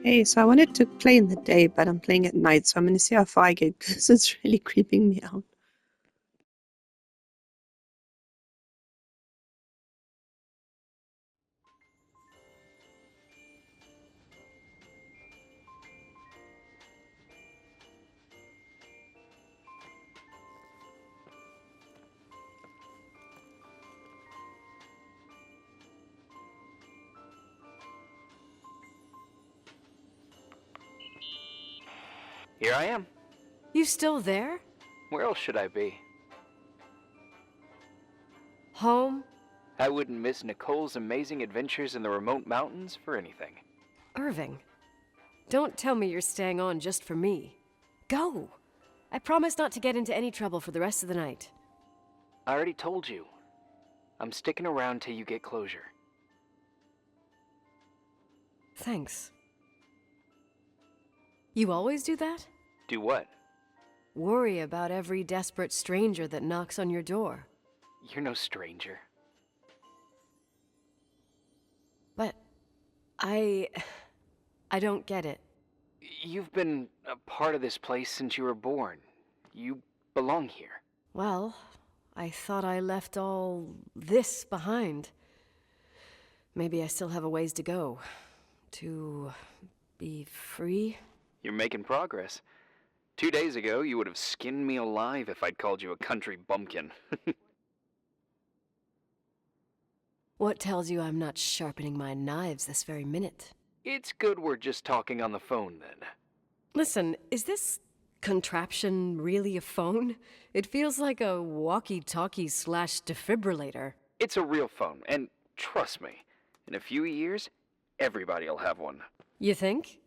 Hey, so I wanted to play in the day, but I'm playing at night, so I'm going to see how far I get because it's really creeping me out. Here I am. You still there? Where else should I be? Home? I wouldn't miss Nicole's amazing adventures in the remote mountains for anything. Irving. Don't tell me you're staying on just for me. Go! I promise not to get into any trouble for the rest of the night. I already told you. I'm sticking around till you get closure. Thanks. You always do that? Do what? Worry about every desperate stranger that knocks on your door. You're no stranger. But I don't get it. You've been a part of this place since you were born. You belong here. Well, I thought I left all this behind. Maybe I still have a ways to go. To be free? You're making progress. 2 days ago, you would have skinned me alive if I'd called you a country bumpkin. What tells you I'm not sharpening my knives this very minute? It's good we're just talking on the phone, then. Listen, is this contraption really a phone? It feels like a walkie-talkie / defibrillator. It's a real phone, and trust me, in a few years, everybody'll have one. You think?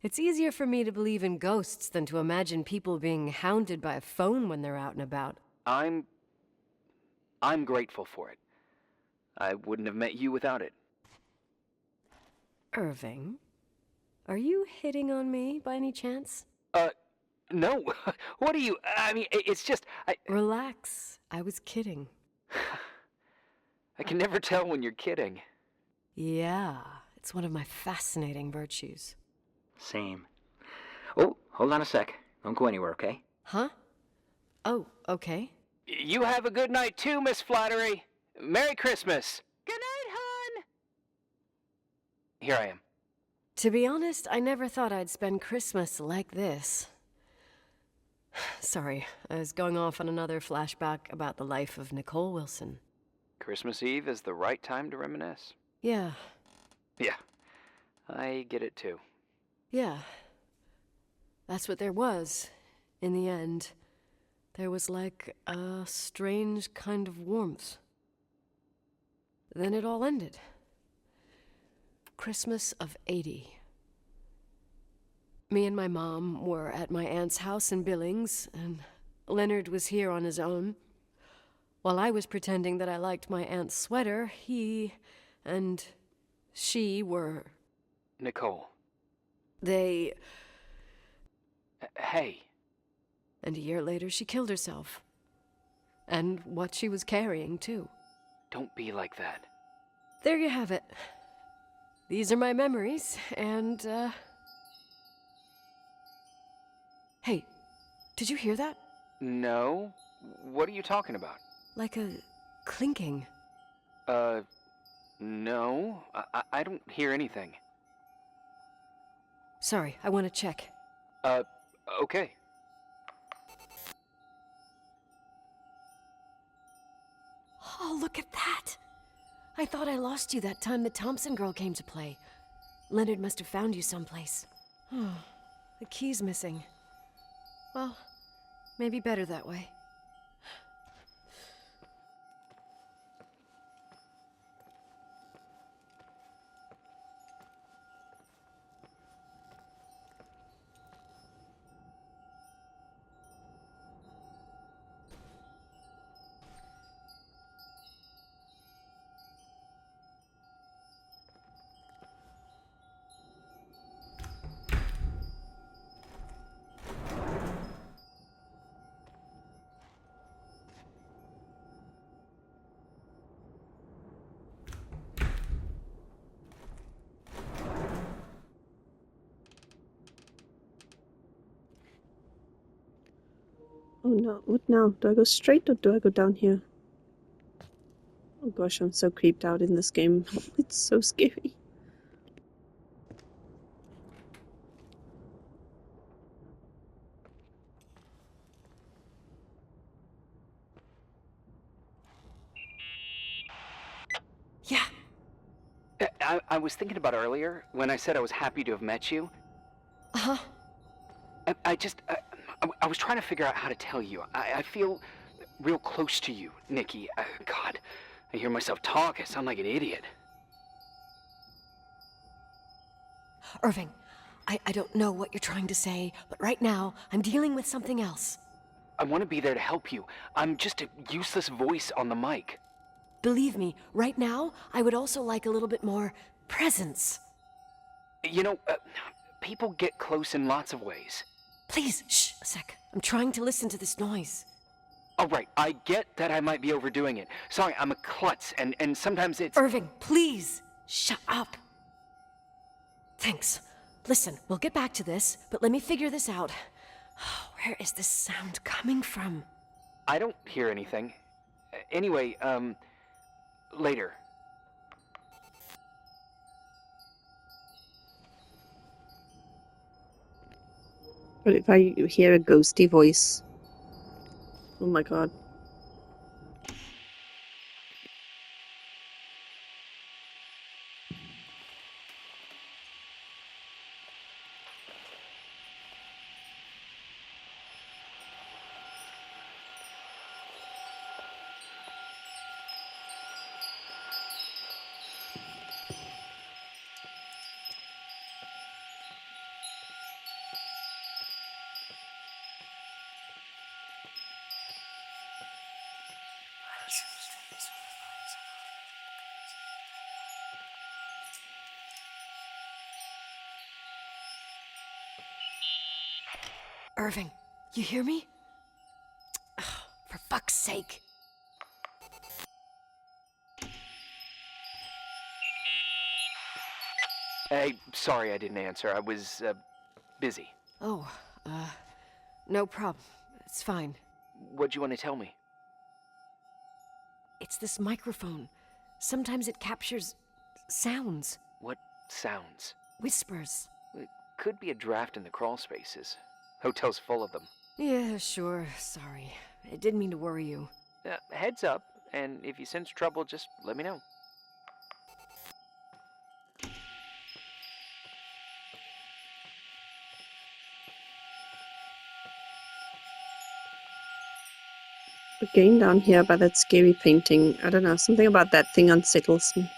It's easier for me to believe in ghosts than to imagine people being hounded by a phone when they're out and about. I'm grateful for it. I wouldn't have met you without it. Irving, are you hitting on me by any chance? No. What are you... I mean, it's just... Relax. I was kidding. I can never tell when you're kidding. Yeah, it's one of my fascinating virtues. Same. Oh, hold on a sec. Don't go anywhere, okay? Huh? Oh, okay. You have a good night too, Miss Flattery. Merry Christmas. Good night, hon. Here I am. To be honest, I never thought I'd spend Christmas like this. Sorry, I was going off on another flashback about the life of Nicole Wilson. Christmas Eve is the right time to reminisce. Yeah, Yeah, I get it too. yeah. That's what there was, in the end. There was like a strange kind of warmth. Then it all ended. Christmas of '80. Me and my mom were at my aunt's house in Billings, and Leonard was here on his own. While I was pretending that I liked my aunt's sweater, he and she were... Nicole. They... Hey. And a year later, she killed herself. And what she was carrying, too. Don't be like that. There you have it. These are my memories, and, Hey, did you hear that? No? What are you talking about? Like a clinking. No. I don't hear anything. Sorry, I want to check. Okay. Oh, look at that! I thought I lost you that time the Thompson girl came to play. Leonard must have found you someplace. Oh, the key's missing. Well, maybe better that way. Oh no, what now? Do I go straight or do I go down here? Oh gosh, I'm so creeped out in this game. It's so scary. Yeah. I was thinking about earlier when I said I was happy to have met you. Uh-huh. I was trying to figure out how to tell you. I feel real close to you, Nikki. God, I hear myself talk. I sound like an idiot. Irving, I don't know what you're trying to say, but right now, I'm dealing with something else. I want to be there to help you. I'm just a useless voice on the mic. Believe me, right now, I would also like a little bit more presence. You know, people get close in lots of ways. Please, shh, a sec. I'm trying to listen to this noise. All right, I get that I might be overdoing it. Sorry, I'm a klutz, and sometimes it's... Irving, please, shut up. Thanks. Listen, we'll get back to this, but let me figure this out. Where is this sound coming from? I don't hear anything. Anyway, later. But if I hear a ghosty voice... Oh my god. Irving, you hear me? Ugh, for fuck's sake. Hey, sorry I didn't answer. I was, busy. Oh, no problem. It's fine. What'd you want to tell me? It's this microphone. Sometimes it captures sounds, What sounds? whispers. It could be a draft in the crawl spaces. Hotel's full of them. Yeah, sure. Sorry. I didn't mean to worry you. Heads up, and if you sense trouble, just let me know. Again down here by that scary painting. I don't know, something about that thing unsettles me.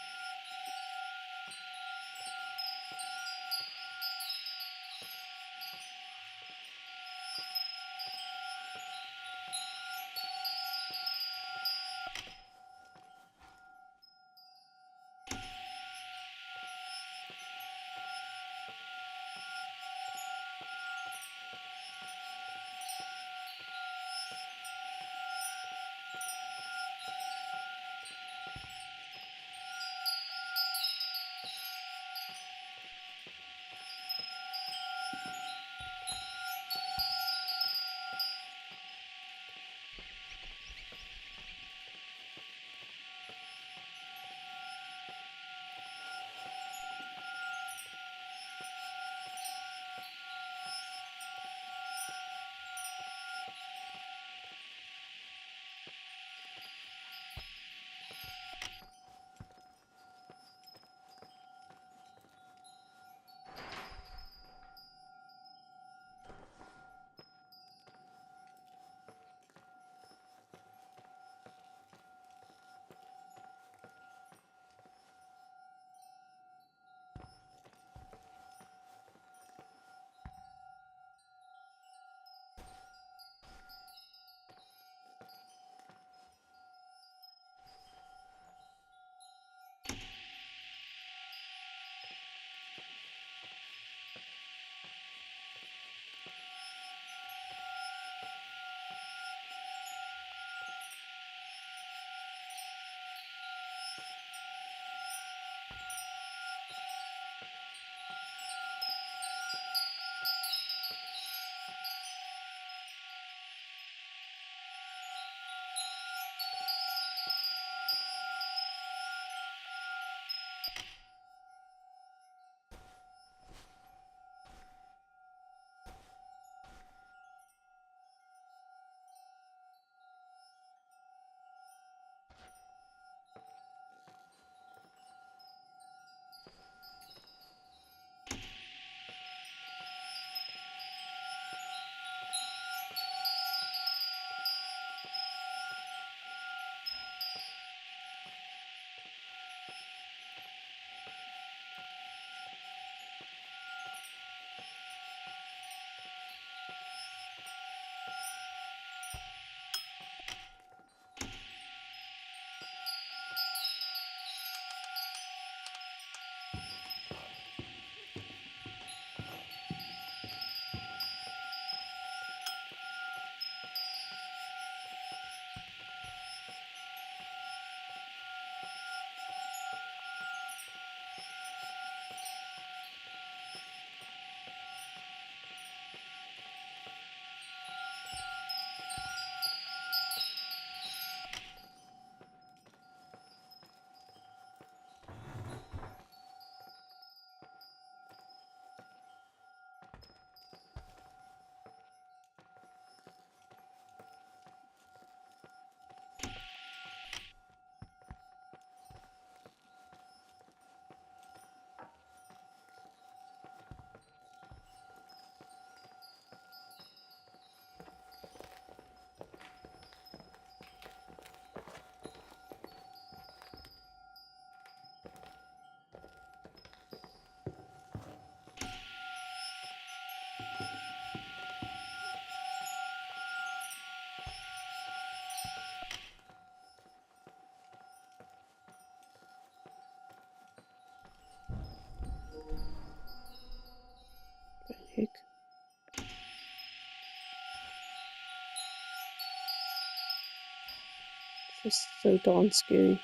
Just so darn scary.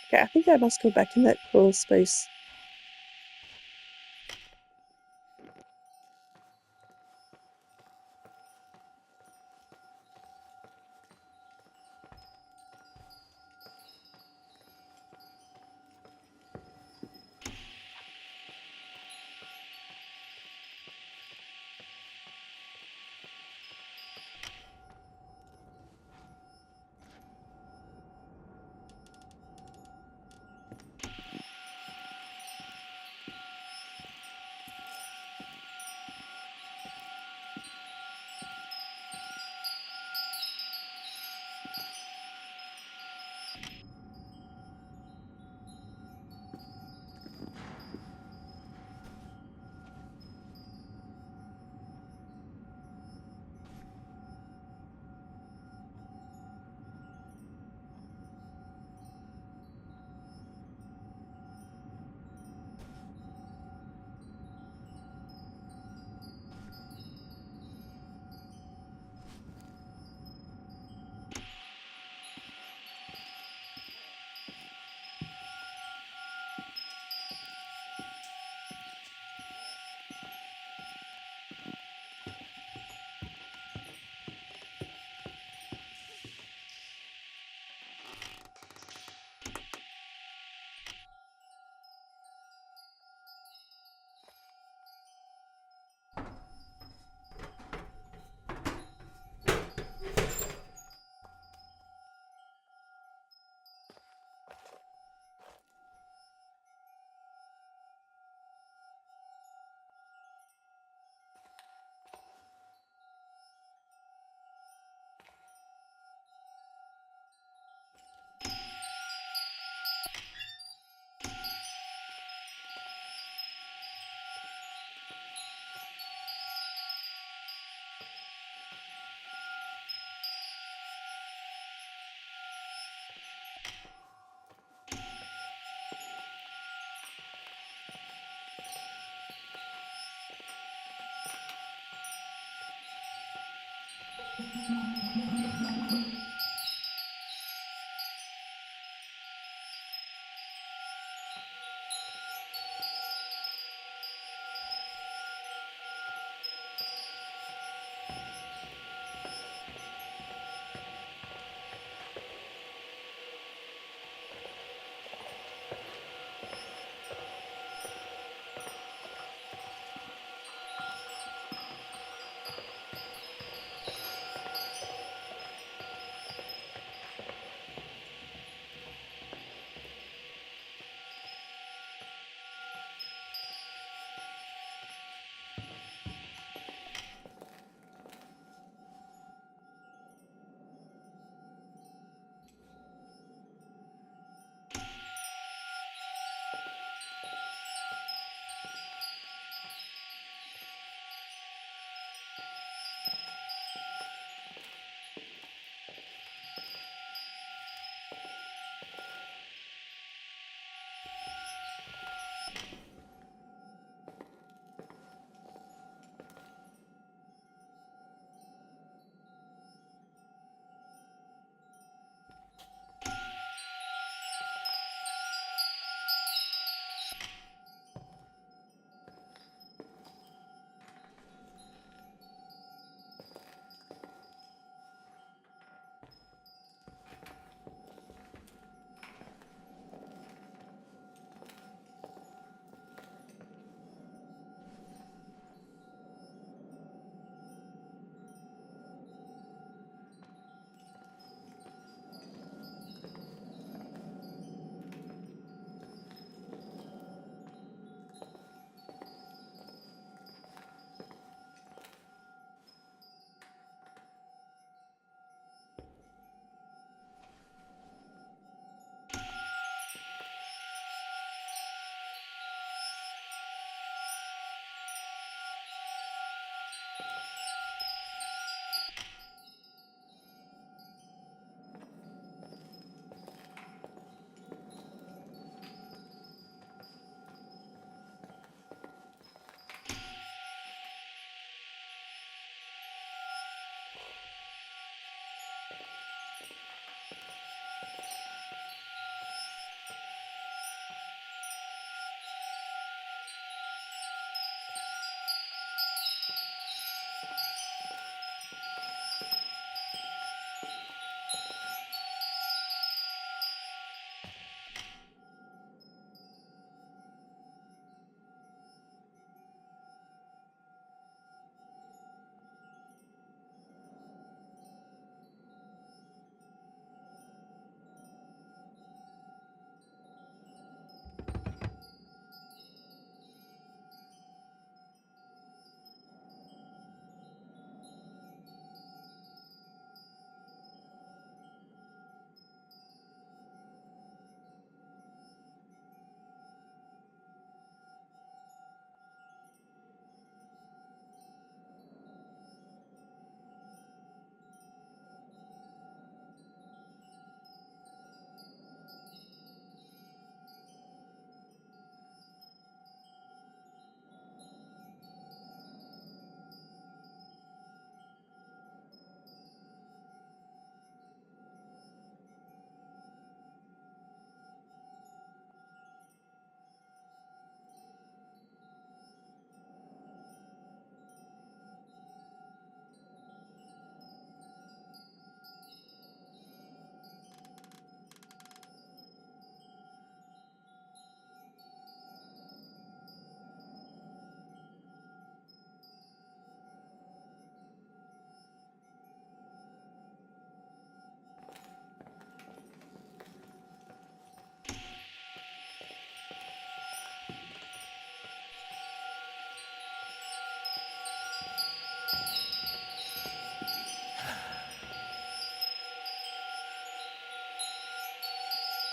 Okay, I think I must go back in that crawl space.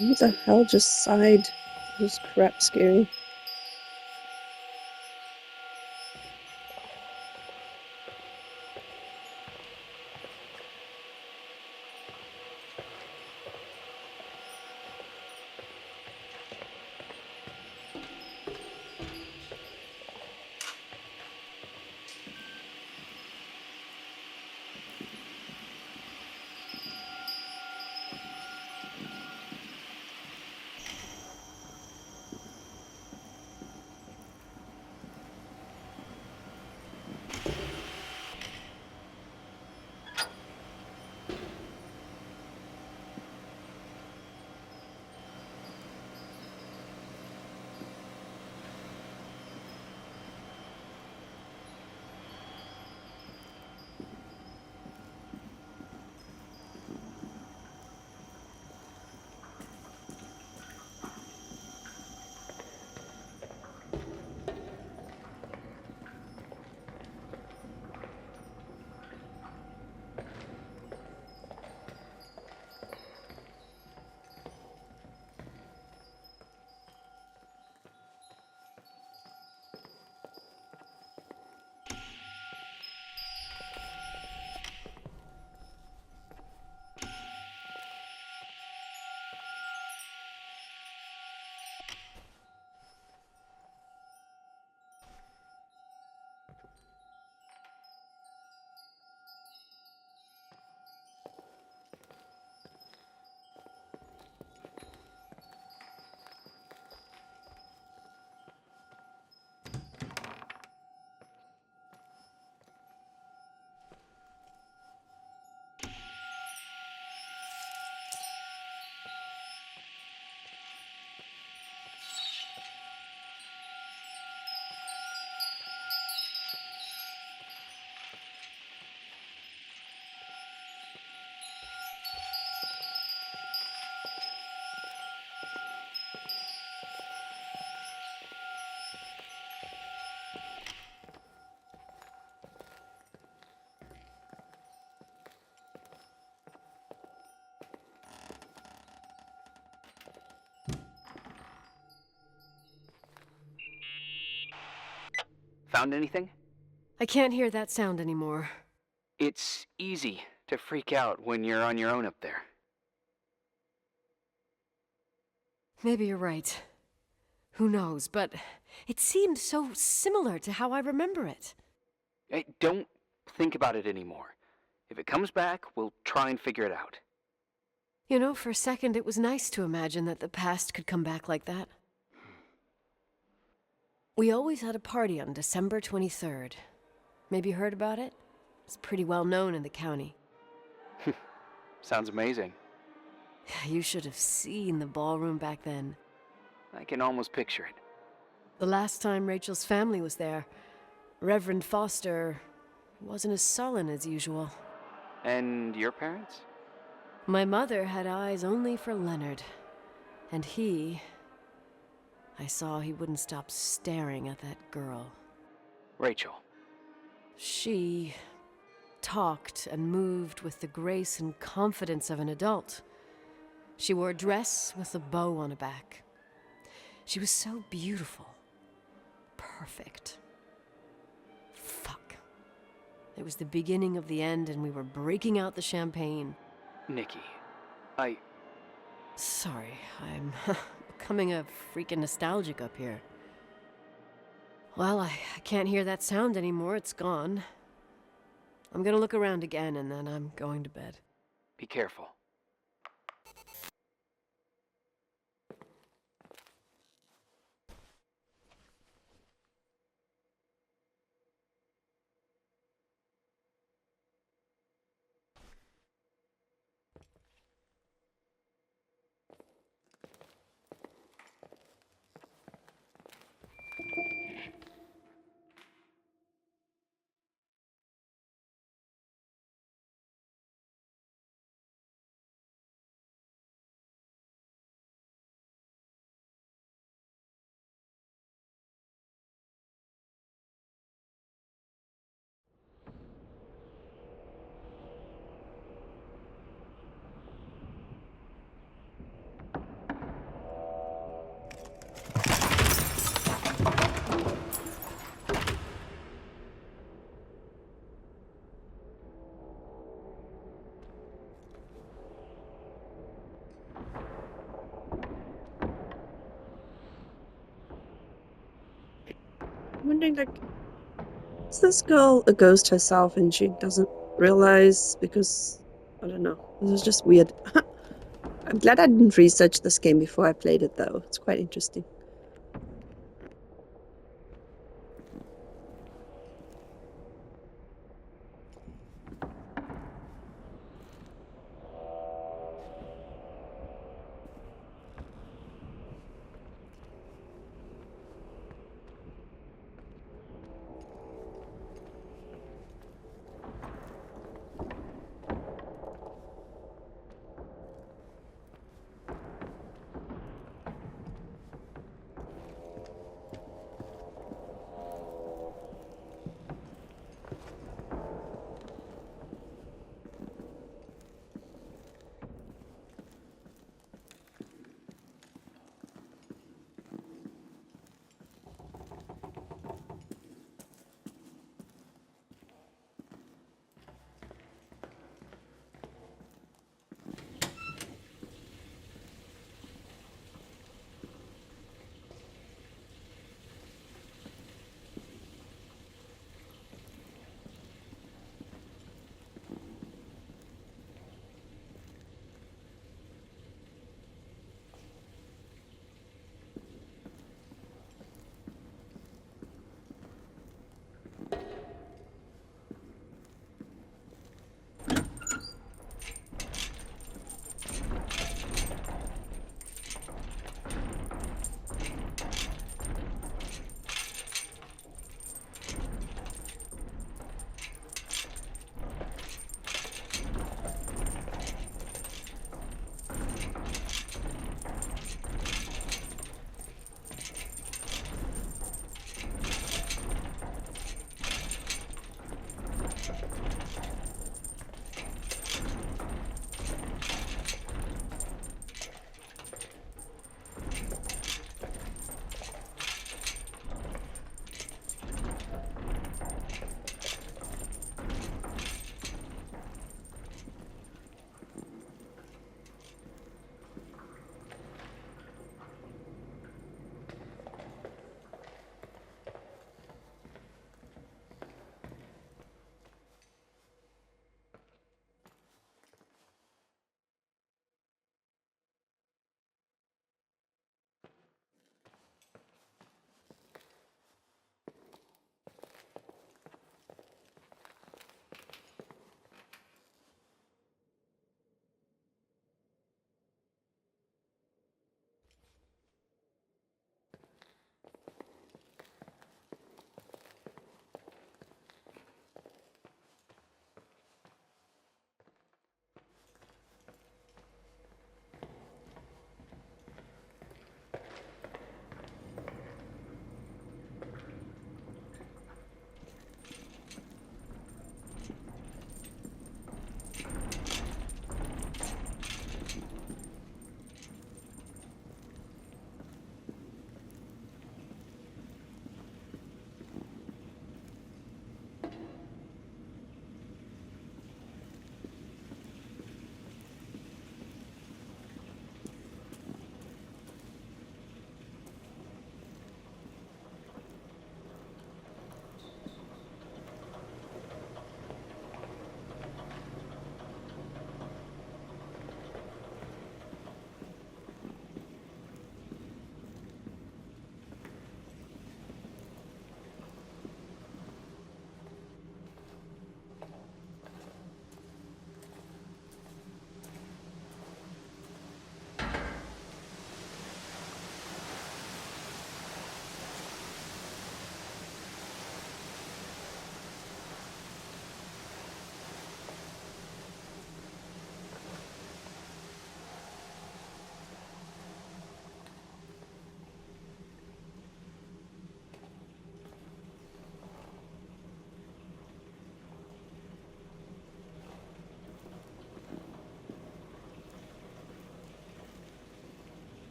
What the hell just sighed? This is crap scary. Found anything? I can't hear that sound anymore. It's easy to freak out when you're on your own up there. Maybe you're right. Who knows, but it seemed so similar to how I remember it. Hey, don't think about it anymore. If it comes back, we'll try and figure it out. You know, for a second it was nice to imagine that the past could come back like that. We always had a party on December 23rd. Maybe you heard about it? It's pretty well known in the county. Sounds amazing. You should have seen the ballroom back then. I can almost picture it. The last time Rachel's family was there, Reverend Foster wasn't as sullen as usual. And your parents? My mother had eyes only for Leonard. And I saw he wouldn't stop staring at that girl. Rachel. She talked and moved with the grace and confidence of an adult. She wore a dress with a bow on her back. She was so beautiful. Perfect. Fuck. It was the beginning of the end and we were breaking out the champagne. Nikki, Sorry, I'm becoming a freaking nostalgic up here. Well, I can't hear that sound anymore. It's gone. I'm gonna look around again and then I'm going to bed. Be careful. I'm wondering, like, is this girl a ghost herself and she doesn't realize because, I don't know, this is just weird. I'm glad I didn't research this game before I played it, though. It's quite interesting.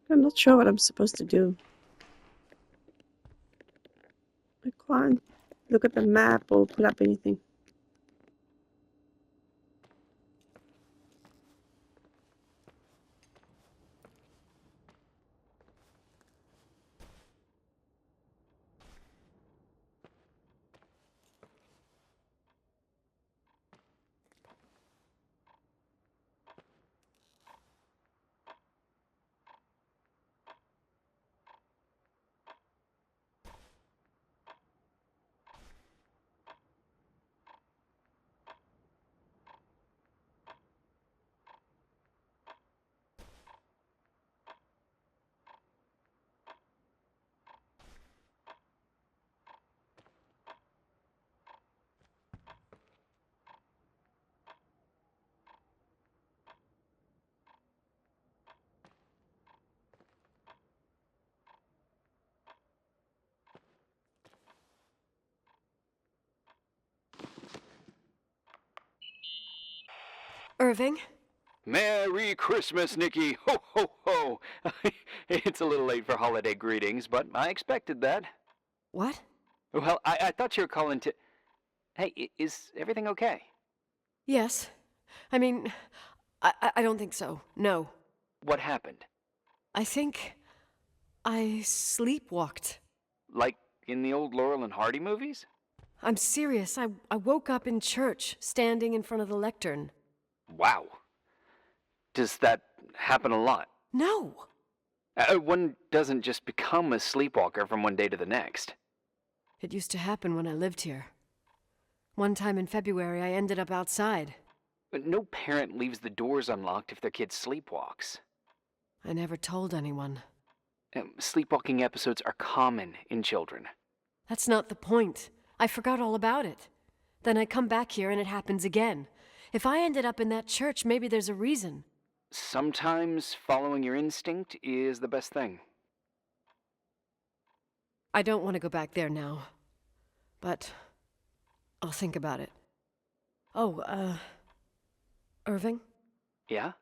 I'm not sure what I'm supposed to do. I can't look at the map or pull up anything. Irving? Merry Christmas, Nikki! Ho, ho, ho! It's a little late for holiday greetings, but I expected that. What? Well, I thought you were calling to... Hey, is everything okay? Yes. I mean, I don't think so. No. What happened? I think I sleepwalked. Like in the old Laurel and Hardy movies? I'm serious. I woke up in church, standing in front of the lectern. Wow. Does that happen a lot? No. One doesn't just become a sleepwalker from one day to the next. It used to happen when I lived here. One time in February, I ended up outside. But no parent leaves the doors unlocked if their kid sleepwalks. I never told anyone. Sleepwalking episodes are common in children. That's not the point. I forgot all about it. Then I come back here and it happens again. If I ended up in that church, maybe there's a reason. Sometimes following your instinct is the best thing. I don't want to go back there now. But I'll think about it. Oh, Irving? Yeah?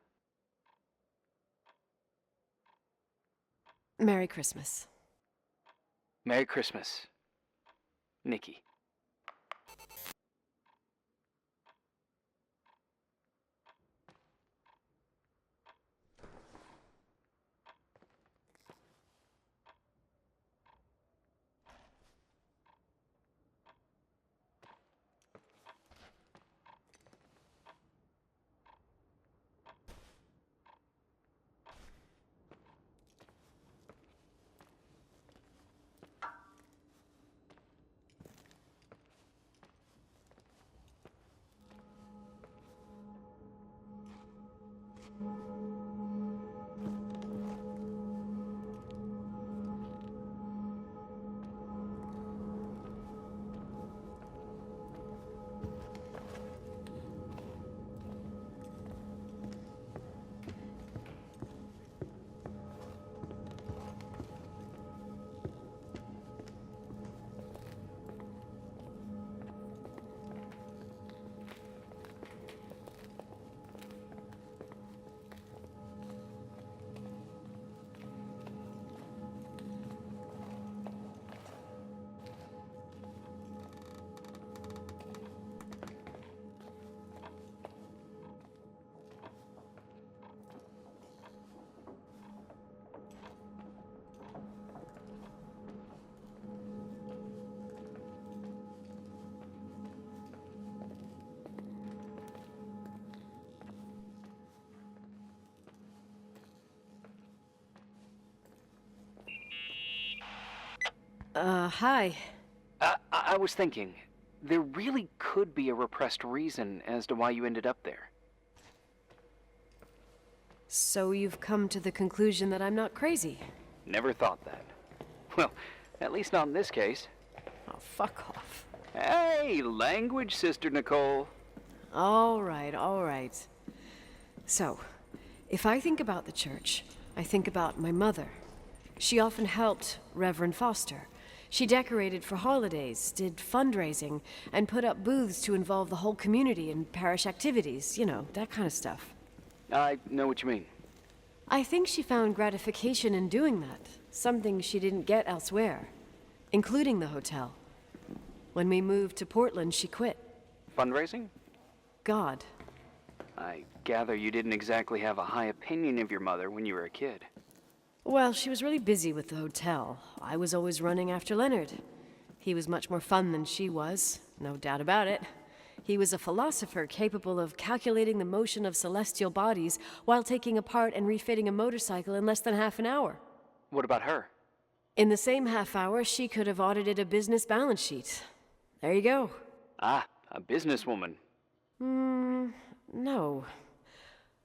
Merry Christmas. Merry Christmas, Nikki. Hi. I was thinking, there really could be a repressed reason as to why you ended up there. So you've come to the conclusion that I'm not crazy? Never thought that. Well, at least not in this case. Oh, fuck off. Hey, language, Sister Nicole. All right, all right. So, if I think about the church, I think about my mother. She often helped Reverend Foster. She decorated for holidays, did fundraising, and put up booths to involve the whole community in parish activities, you know, that kind of stuff. I know what you mean. I think she found gratification in doing that, something she didn't get elsewhere, including the hotel. When we moved to Portland, she quit. Fundraising? God. I gather you didn't exactly have a high opinion of your mother when you were a kid. Well, she was really busy with the hotel. I was always running after Leonard. He was much more fun than she was, no doubt about it. He was a philosopher capable of calculating the motion of celestial bodies while taking apart and refitting a motorcycle in less than half an hour. What about her? In the same half hour, she could have audited a business balance sheet. There you go. Ah, a businesswoman. No.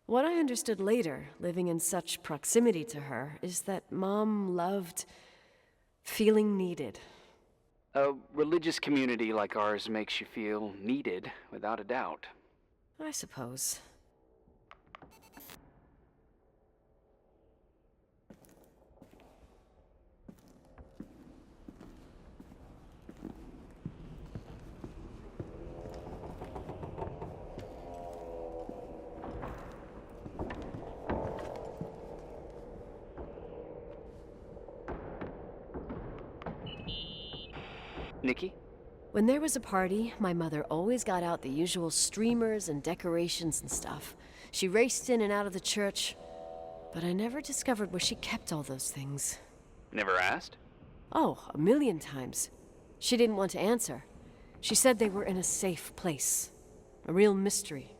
What I understood later, living in such proximity to her, is that Mom loved feeling needed. A religious community like ours makes you feel needed, without a doubt. I suppose. Nikki? When there was a party, my mother always got out the usual streamers and decorations and stuff. She raced in and out of the church, but I never discovered where she kept all those things. Never asked? Oh, a million times. She didn't want to answer. She said they were in a safe place. A real mystery.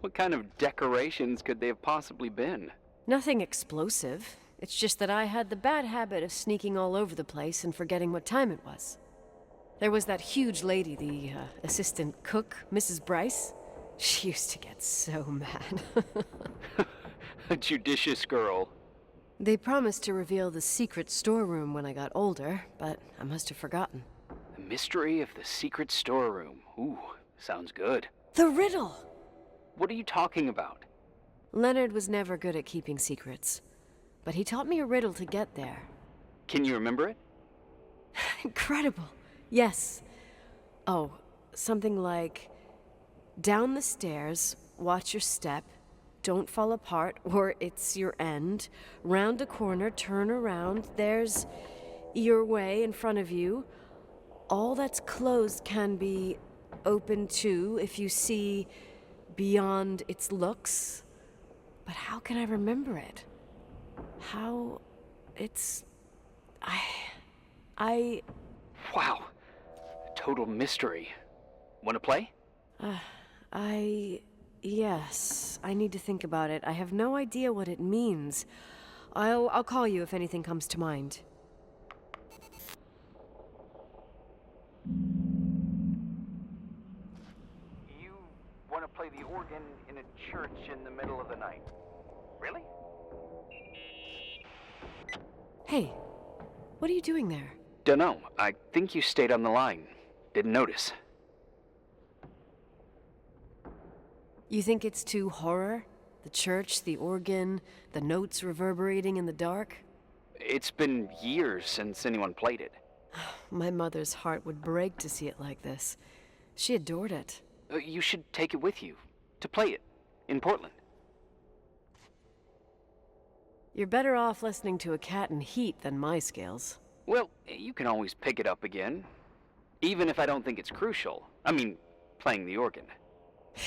What kind of decorations could they have possibly been? Nothing explosive. It's just that I had the bad habit of sneaking all over the place and forgetting what time it was. There was that huge lady, the assistant cook, Mrs. Bryce. She used to get so mad. A judicious girl. They promised to reveal the secret storeroom when I got older, but I must have forgotten. The mystery of the secret storeroom. Ooh, sounds good. The riddle! What are you talking about? Leonard was never good at keeping secrets, but he taught me a riddle to get there. Can you remember it? Incredible. Yes. Oh, something like, down the stairs, watch your step, don't fall apart or it's your end, round a corner, turn around, there's your way in front of you. All that's closed can be open too if you see beyond its looks. But how can I remember it? How... it's... I... Wow. Total mystery. Want to play? Yes, I need to think about it. I have no idea what it means. I'll call you if anything comes to mind. You want to play the organ in a church in the middle of the night. Really? Hey, what are you doing there? Dunno. I think you stayed on the line. Didn't notice. You think it's too horror? The church, the organ, the notes reverberating in the dark? It's been years since anyone played it. My mother's heart would break to see it like this. She adored it. You should take it with you. To play it. In Portland. You're better off listening to a cat in heat than my scales. Well, you can always pick it up again. Even if I don't think it's crucial. I mean, playing the organ.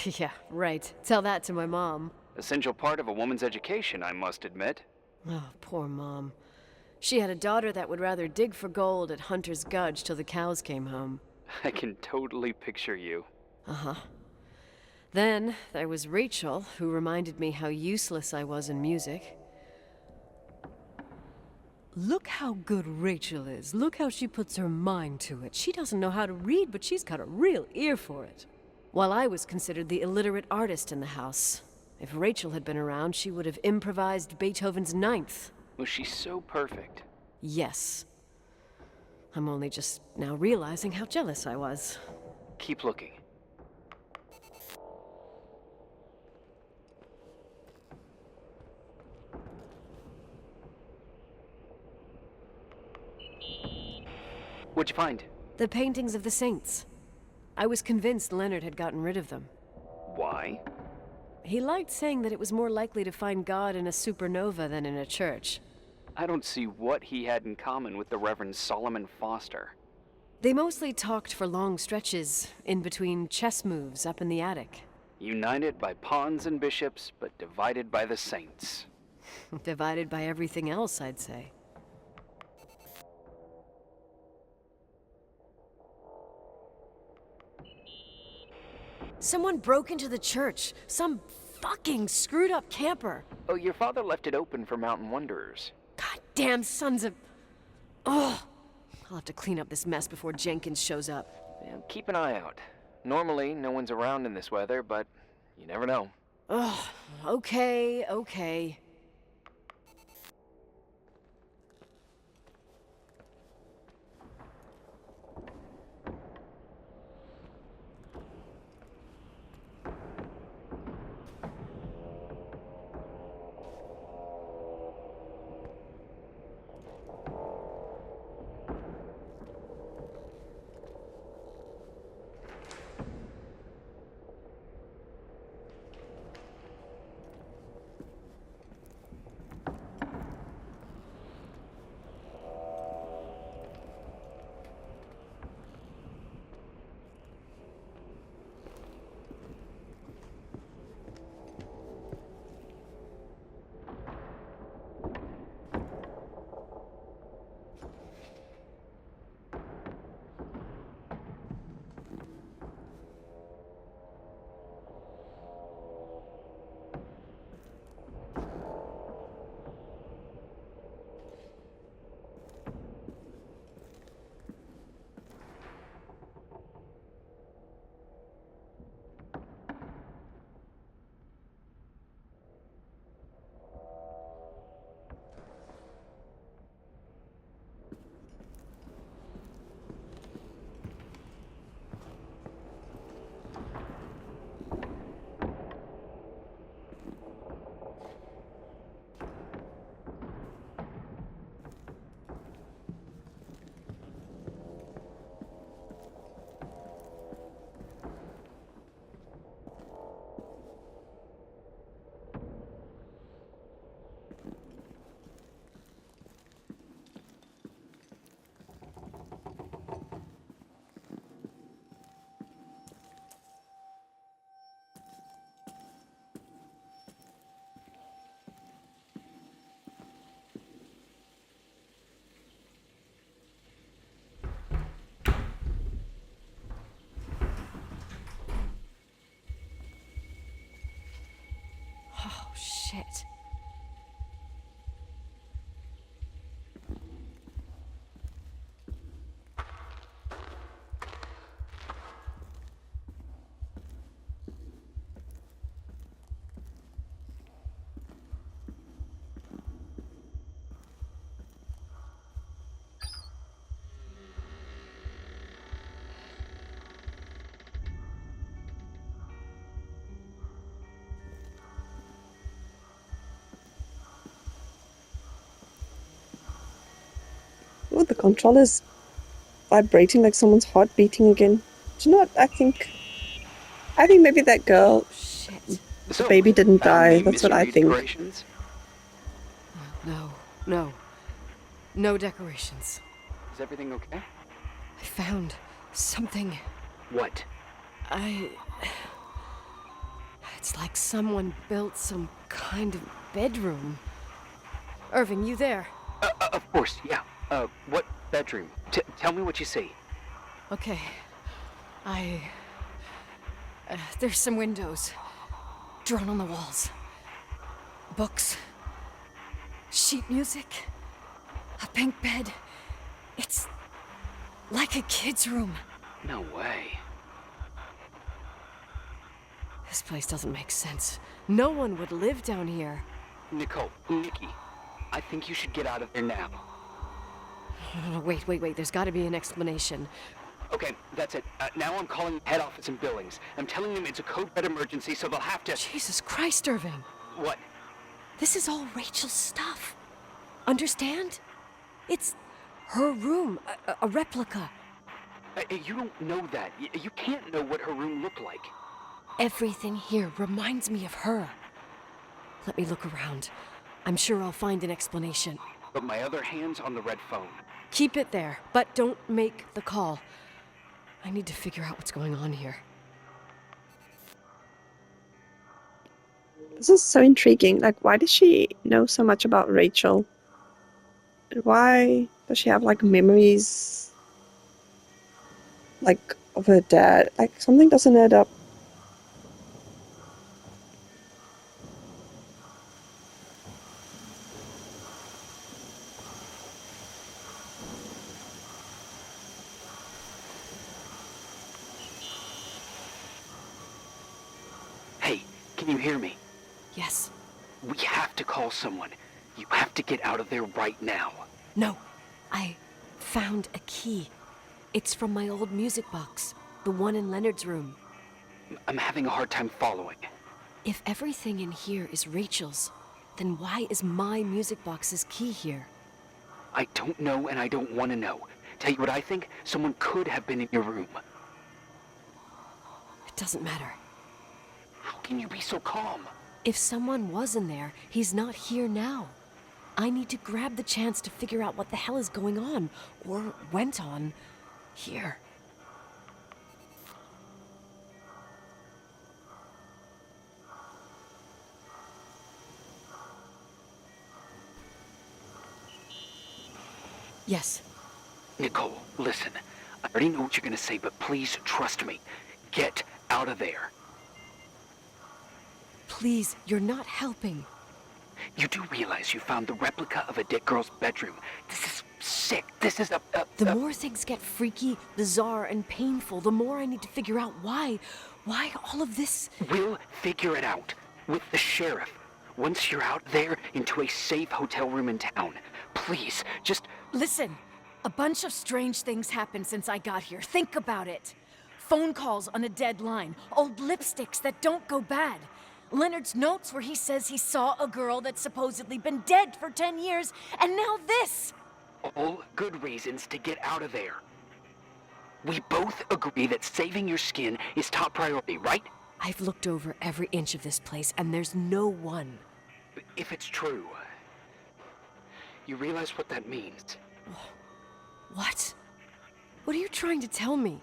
Yeah, right. Tell that to my mom. Essential part of a woman's education, I must admit. Oh, poor Mom. She had a daughter that would rather dig for gold at Hunter's Gulch till the cows came home. I can totally picture you. Uh-huh. Then there was Rachel, who reminded me how useless I was in music. Look how good Rachel is. Look how she puts her mind to it. She doesn't know how to read, but she's got a real ear for it. While I was considered the illiterate artist in the house. If Rachel had been around, she would have improvised Beethoven's Ninth. Was she so perfect? Yes. I'm only just now realizing how jealous I was. Keep looking. What'd you find? The paintings of the saints. I was convinced Leonard had gotten rid of them. Why? He liked saying that it was more likely to find God in a supernova than in a church. I don't see what he had in common with the Reverend Solomon Foster. They mostly talked for long stretches, in between chess moves up in the attic. United by pawns and bishops, but divided by the saints. Divided by everything else, I'd say. Someone broke into the church. Some fucking screwed up camper. Oh, your father left it open for mountain wanderers. Goddamn sons of... Ugh. I'll have to clean up this mess before Jenkins shows up. Yeah, keep an eye out. Normally, no one's around in this weather, but you never know. Ugh. Okay. Oh, shit. Oh, the controller's vibrating like someone's heart beating again. Do you know what? I think maybe that girl, Shit. the baby didn't die. That's what I think. Decorations? No. No decorations. Is everything okay? I found something. What? It's like someone built some kind of bedroom. Irving, you there? Of course, yeah. What bedroom? Tell me what you see. Okay. There's some windows. Drawn on the walls. Books. Sheet music. A pink bed. It's like a kid's room. No way. This place doesn't make sense. No one would live down here. Nikki, I think you should get out of there now. No, wait. There's got to be an explanation. Okay, that's it. Now I'm calling head office in Billings. I'm telling them it's a code red emergency, so they'll have to... Jesus Christ, Irving. What? This is all Rachel's stuff. Understand? It's her room, a replica. You don't know that. You can't know what her room looked like. Everything here reminds me of her. Let me look around. I'm sure I'll find an explanation. But my other hand's on the red phone. Keep it there, but don't make the call. I need to figure out what's going on here. This is so intriguing. Like, why does she know so much about Rachel? And why does she have, like, memories, like, of her dad? Like, something doesn't add up. Hey, can you hear me? Yes. We have to call someone. You have to get out of there right now. No. I found a key. It's from my old music box. The one in Leonard's room. I'm having a hard time following. If everything in here is Rachel's, then why is my music box's key here? I don't know and I don't want to know. Tell you what I think? Someone could have been in your room. It doesn't matter. How can you be so calm? If someone was in there, he's not here now. I need to grab the chance to figure out what the hell is going on, or went on, here. Yes. Nicole, listen. I already know what you're gonna say, but please trust me. Get out of there. Please, you're not helping. You do realize you found the replica of a dead girl's bedroom. This is sick. This is The more things get freaky, bizarre, and painful, the more I need to figure out why all of this... We'll figure it out. With the sheriff. Once you're out there into a safe hotel room in town. Please, just... Listen, a bunch of strange things happened since I got here. Think about it. Phone calls on a dead line, old lipsticks that don't go bad. Leonard's notes where he says he saw a girl that's supposedly been dead for 10 years, and now this! All good reasons to get out of there. We both agree that saving your skin is top priority, right? I've looked over every inch of this place, and there's no one. If it's true, you realize what that means. What? What are you trying to tell me?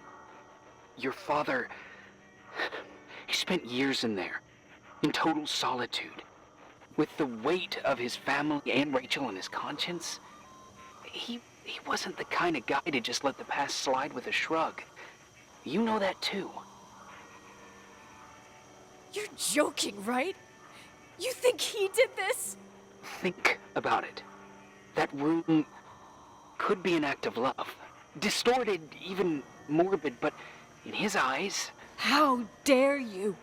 Your father... He spent years in there. In total solitude. With the weight of his family and Rachel on his conscience. He wasn't the kind of guy to just let the past slide with a shrug. You know that too. You're joking, right? You think he did this? Think about it. That room could be an act of love. Distorted, even morbid, but in his eyes... How dare you?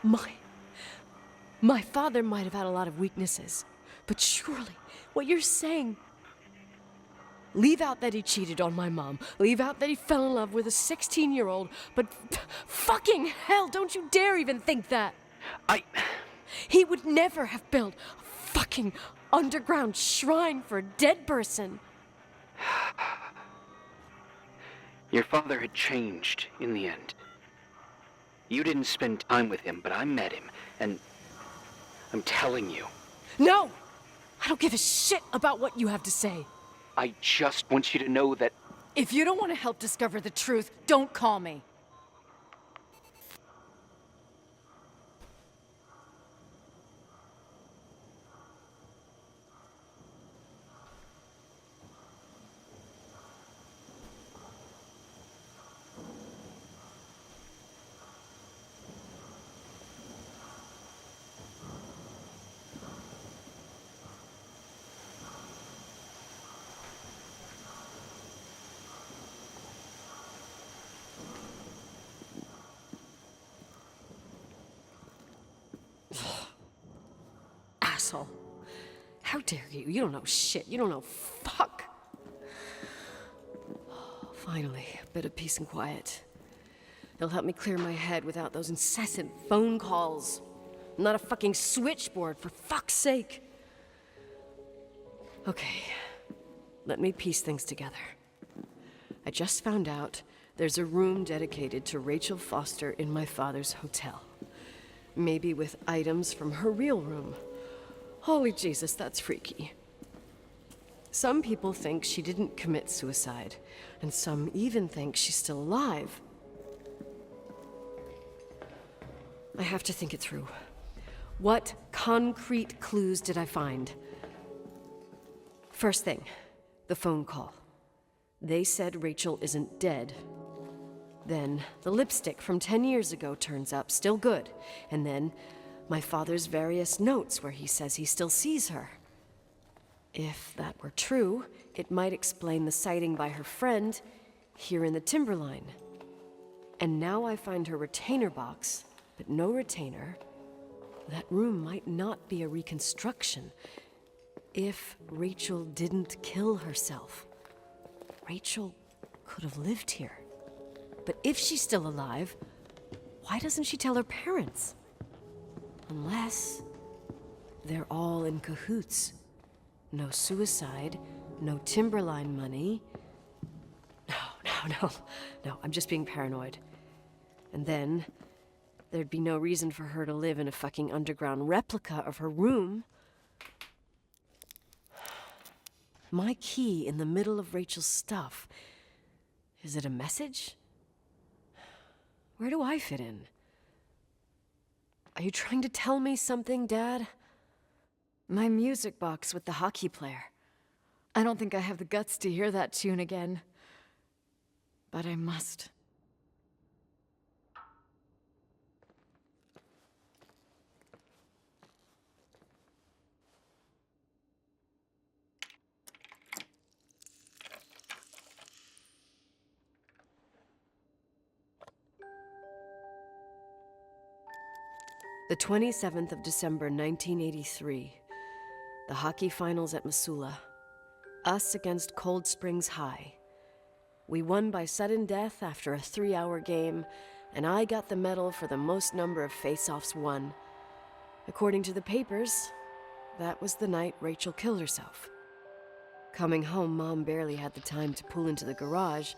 My father might have had a lot of weaknesses, but surely what you're saying... Leave out that he cheated on my mom. Leave out that he fell in love with a 16-year-old, but fucking hell, don't you dare even think that! He would never have built a fucking underground shrine for a dead person. Your father had changed in the end. You didn't spend time with him, but I met him, and I'm telling you. No! I don't give a shit about what you have to say. I just want you to know that... If you don't want to help discover the truth, don't call me. Asshole. How dare you? You don't know shit. You don't know fuck. Finally, a bit of peace and quiet. It'll help me clear my head without those incessant phone calls. I'm not a fucking switchboard, for fuck's sake. Okay, let me piece things together. I just found out there's a room dedicated to Rachel Foster in my father's hotel. Maybe with items from her real room. Holy Jesus, that's freaky. Some people think she didn't commit suicide, and some even think she's still alive. I have to think it through. What concrete clues did I find? First thing, the phone call. They said Rachel isn't dead. Then the lipstick from 10 years ago turns up, still good. And then my father's various notes where he says he still sees her. If that were true, it might explain the sighting by her friend here in the Timberline. And now I find her retainer box, but no retainer. That room might not be a reconstruction. If Rachel didn't kill herself, Rachel could have lived here. But if she's still alive, why doesn't she tell her parents? Unless they're all in cahoots. No suicide, no Timberline money. No, I'm just being paranoid. And then there'd be no reason for her to live in a fucking underground replica of her room. My key in the middle of Rachel's stuff. Is it a message? Where do I fit in? Are you trying to tell me something, Dad? My music box with the hockey player. I don't think I have the guts to hear that tune again. But I must. The 27th of December, 1983. The hockey finals at Missoula. Us against Cold Springs High. We won by sudden death after a 3-hour game, and I got the medal for the most number of face-offs won. According to the papers, that was the night Rachel killed herself. Coming home, Mom barely had the time to pull into the garage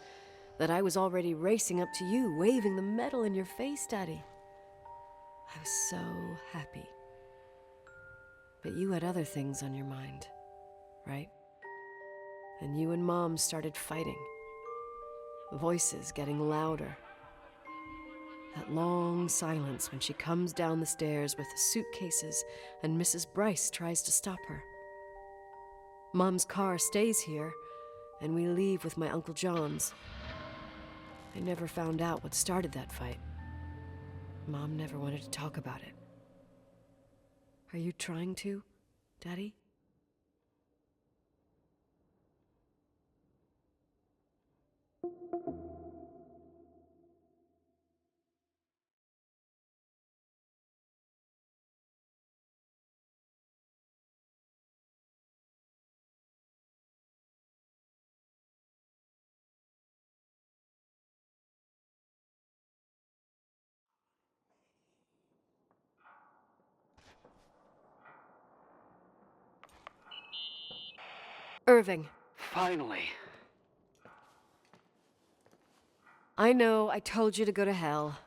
that I was already racing up to you, waving the medal in your face, Daddy. I was so happy. But you had other things on your mind, right? And you and Mom started fighting. Voices getting louder. That long silence when she comes down the stairs with the suitcases and Mrs. Bryce tries to stop her. Mom's car stays here, and we leave with my Uncle John's. I never found out what started that fight. Mom never wanted to talk about it. Are you trying to, Daddy? Irving. Finally. I know, I told you to go to hell.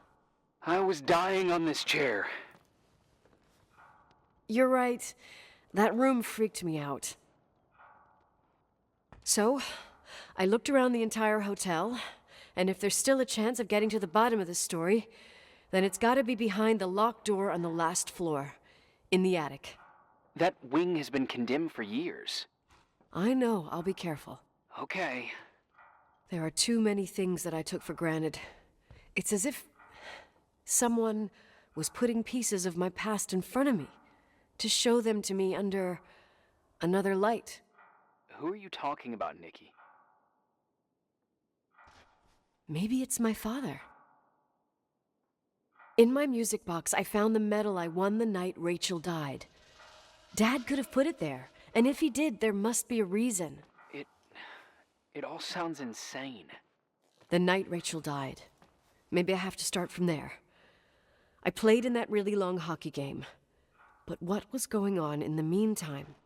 I was dying on this chair. You're right. That room freaked me out. So, I looked around the entire hotel, and if there's still a chance of getting to the bottom of this story, then it's gotta be behind the locked door on the last floor, in the attic. That wing has been condemned for years. I know, I'll be careful. Okay. There are too many things that I took for granted. It's as if someone was putting pieces of my past in front of me to show them to me under another light. Who are you talking about, Nikki? Maybe it's my father. In my music box, I found the medal I won the night Rachel died. Dad could have put it there, and if he did, there must be a reason. It all sounds insane. The night Rachel died. Maybe I have to start from there. I played in that really long hockey game. But what was going on in the meantime?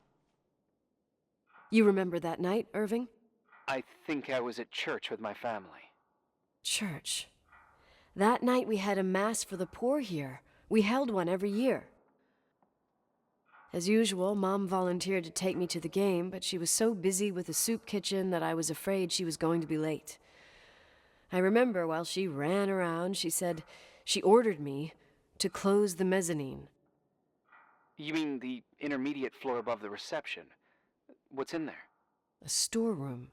You remember that night, Irving? I think I was at church with my family. Church. That night we had a mass for the poor here, We held one every year. As usual, Mom volunteered to take me to the game, but she was so busy with the soup kitchen that I was afraid she was going to be late. I remember while she ran around, she said she ordered me to close the mezzanine. You mean the intermediate floor above the reception? What's in there? A storeroom.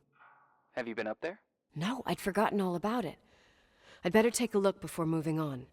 Have you been up there? No, I'd forgotten all about it. I'd better take a look before moving on.